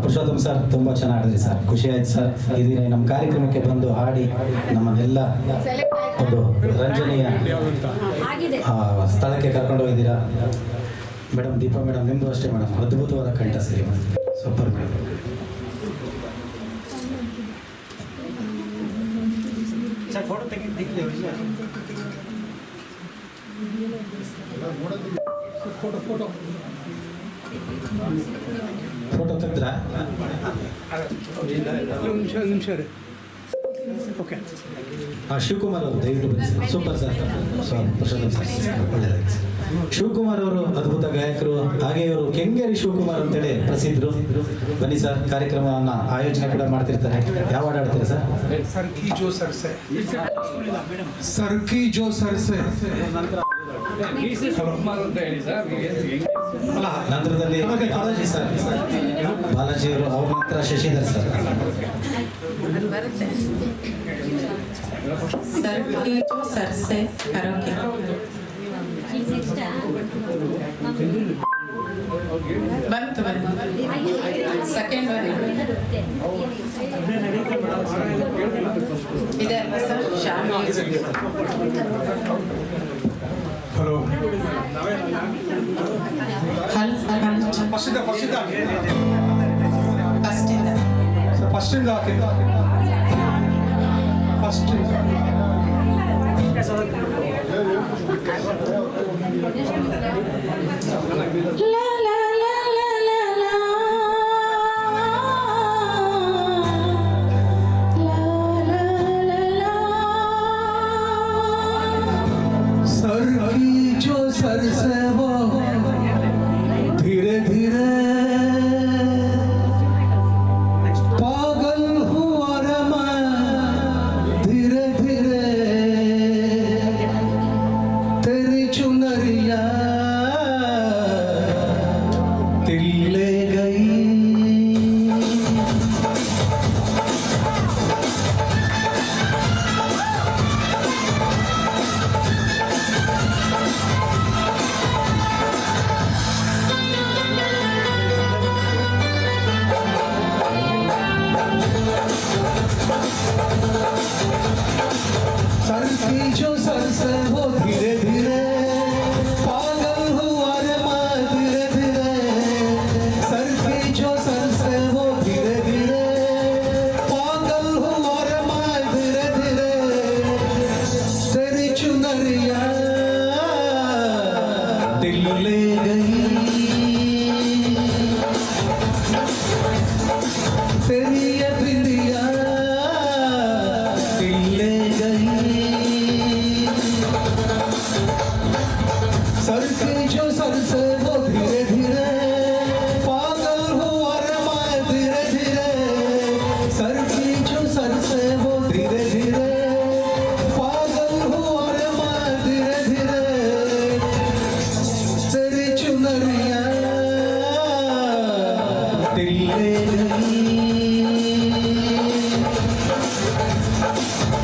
Purushottam sir ತುಂಬ ಚೆನ್ನಾಗಿ ಆಡಿದ್ರಿ sir, ಖುಷಿ ಆಯ್ತು ಸರ್. ಇದೀನಿ ನಮ್ಮ ಕಾರ್ಯಕ್ರಮಕ್ಕೆ ಬಂದು ಹಾಡಿ ನಮ್ಮನ್ನೆಲ್ಲ ಒಂದು ರಂಜನೀಯ ಸ್ಥಳಕ್ಕೆ ಕರ್ಕೊಂಡು ಹೋಗಿದ್ದೀರಾ ಮೇಡಮ್. ದೀಪಾ ಮೇಡಮ್ ನಿಮ್ಮದು ಅಷ್ಟೇ ಮೇಡಮ್, ಅದ್ಭುತವಾದ ಕಂಠ ಸರಿ ಮೇಡಮ್, ಸೂಪರ್ ಮೇಡಮ್. ಫೋಟೋ ತೆಗೆದ್ರಾ? ನಿಮಿಷ ರೀ. ಓಕೆ. ಶಿವಕುಮಾರ್ ಅವರು ದಯವಿಟ್ಟು ಬನ್ನಿ sir. Super sir, Purushottam sir ಒಳ್ಳೆಯದಾಗಿ. ಶಿವಕುಮಾರ್ ಅವರು ಅದ್ಭುತ ಗಾಯಕರು, ಹಾಗೆ ಇವರು ಕೆಂಗೇರಿ ಶಿವಕುಮಾರ್ ಅಂತೇಳಿ ಪ್ರಸಿದ್ಧರು. ಬನ್ನಿ ಸರ್, ಕಾರ್ಯಕ್ರಮವನ್ನು ಆಯೋಜನೆ ಕೂಡ ಮಾಡ್ತಿರ್ತಾರೆ. ಯಾವ ಹಾಡು ಹಾಡ್ತೀರಾ ಸರ್? ಸರ್ಕಿ ಜೋ ಸರ್ಸೆ, ಸರ್ಕಿ ಜೋ ಸರ್ಸೆ. ನಂತರದಲ್ಲಿ ಬಾಲಾಜಿ ಸರ್, ಬಾಲಾಜಿ ಅವರು, ಅವ್ರ ನಂತರ ಶಶಿಧರ್ ಸರ್. ಸರ್ಕಿ ಜೋ ಸರ್ಸೆ ಕರೋಕೆ ಬಂತು ಸೆಕೆಂಡ್ ಒನ್ ಇದೆ ಅಲ್ವಾ ಸರ್? ಶಾಮಿ. ಹಲೋ. ಫಸ್ಟಿಂದ सरसे वो धीरे धीरे पागल हुआ रे मैं, धीरे धीरे तेरी चुनरिया दिल ले गई। सरकी जो सर से वो धीरे धीरे पागल हुआ रे मैं, धीरे धीरे सरकी जो सर से वो धीरे धीरे पागल हुआ रे मैं, धीरे धीरे तेरी चुनरिया दिल ले गई, तेरी ये बिंदिया दिल ले गई। सर की जो सर से वो धीरे धीरे पागल हुआ रे मैं, धीरे धीरे सर की जो सर से वो धीरे धीरे पागल हुआ रे मैं, धीरे धीरे तेरी चुनरिया दिल ले गई,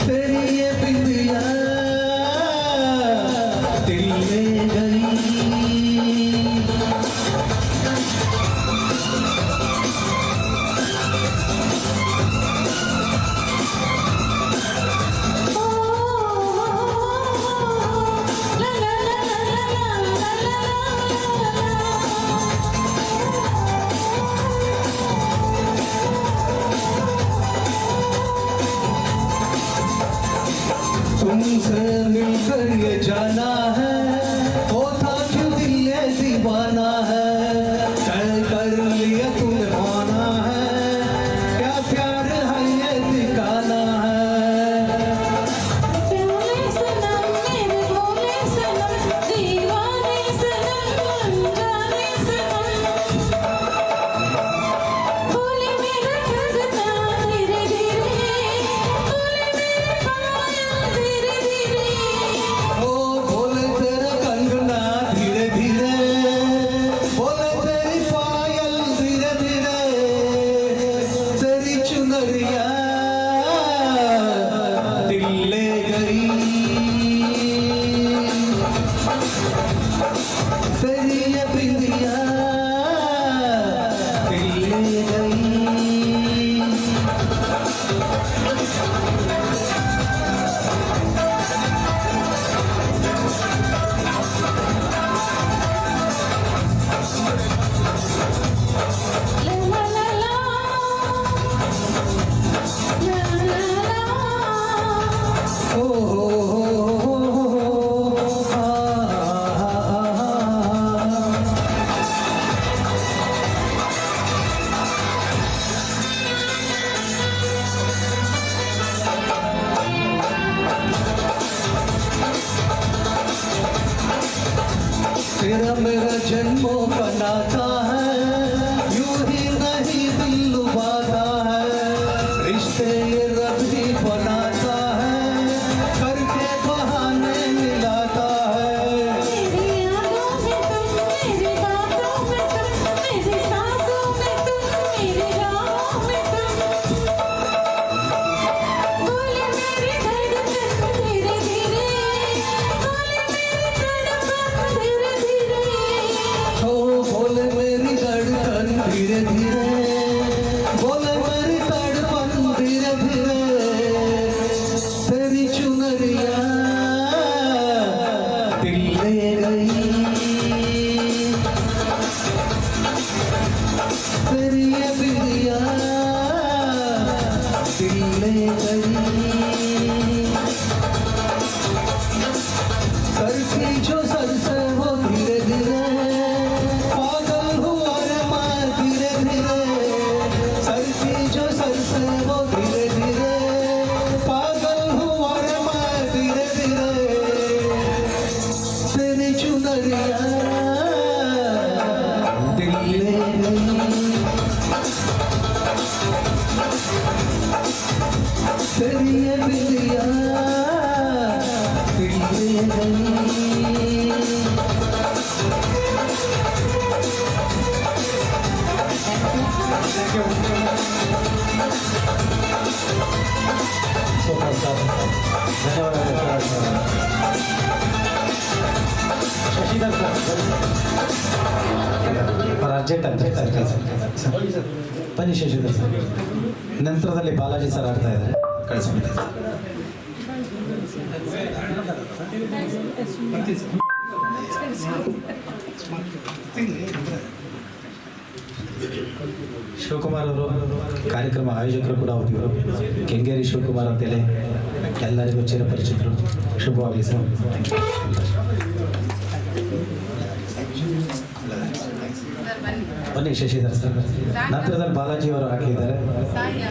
तेरी ये बिंदिया दिल ले गई। तुमसे मिलकर ये जाना है, होता क्यों दिल ये दीवाना है, तय कर लिया तुमने माना है, क्या प्यार है ये दिखाना है। प्यारे सनम मेरे भोले सनम, दीवाने सनम अनजाने सनम, भोले मेरा ठगना धीरे धीरे, भोले मेरे पायल धीरे धीरे, ओ भोले गई ला ला ला ला ला ला ला ओ आ, आ, आ, तेरा मेरा जन्मों का नाता है यूं ही नहीं दिल लुभाता है रिश्ते ये रब ही बनाता है करके बहाने मिलाता है मेरी यादों में तुम मेरी बातों में तुम मेरी सांसों में तुम मेरी राहों में तुम बोले मेरी धड़कन धीरे धीरे बोले मेरी धड़कन धीरे धीरे ओ बोले मेरी धड़कन धीरे धीरे बोले मेरी धड़कन धीरे धीरे तेरी चुनरिया दिल ले गई तेरी ये बिंदिया दिल ले गई सर की जो सर से वो धीरे धीरे पागल हुआ रे मैं धीरे धीरे सर की जो सर से वो धीरे धीरे पागल हुआ रे मैं धीरे धीरे तेरी चुनरिया दिल ले गई तेरी ये बिंदिया दिल ले गई ಸೂಪರ್ ಸರ್ ಧನ್ಯವಾದಗಳು ಸರ್. ಶಶಿಧರ್ ಸರ್ ಬನ್ನಿ ಅರ್ಜೆಂಟ್ ಅಂತ ಸರ್ ಬನ್ನಿ ಶಶಿಧರ್ ಸರ್. ನಂತರದಲ್ಲಿ ಬಾಲಾಜಿ ಸರ್ ಆಡ್ತಾ ಇದ್ದಾರೆ ಕಳಿಸ್ಬಿಡಿ. ಶಿವಕುಮಾರ್ ಅವರು ಕಾರ್ಯಕ್ರಮ ಆಯೋಜಕರು ಕೂಡ ಹೌದು ಇವರು. ಕೆಂಗೇರಿ ಶಿವಕುಮಾರ್ ಅಂತೇಳಿ ಎಲ್ಲರಿಗೂ ಚಿರಪರಿಚಿತರು. ಶುಭವಾಗಲಿ ಸರ್. ಬನ್ನಿ ಶಶಿಧರ್ ಸರ್. ನಂತರದಲ್ಲಿ ಬಾಲಾಜಿ ಅವರು ಹಾಕಿದ್ದಾರೆ. ಸಾಯಿ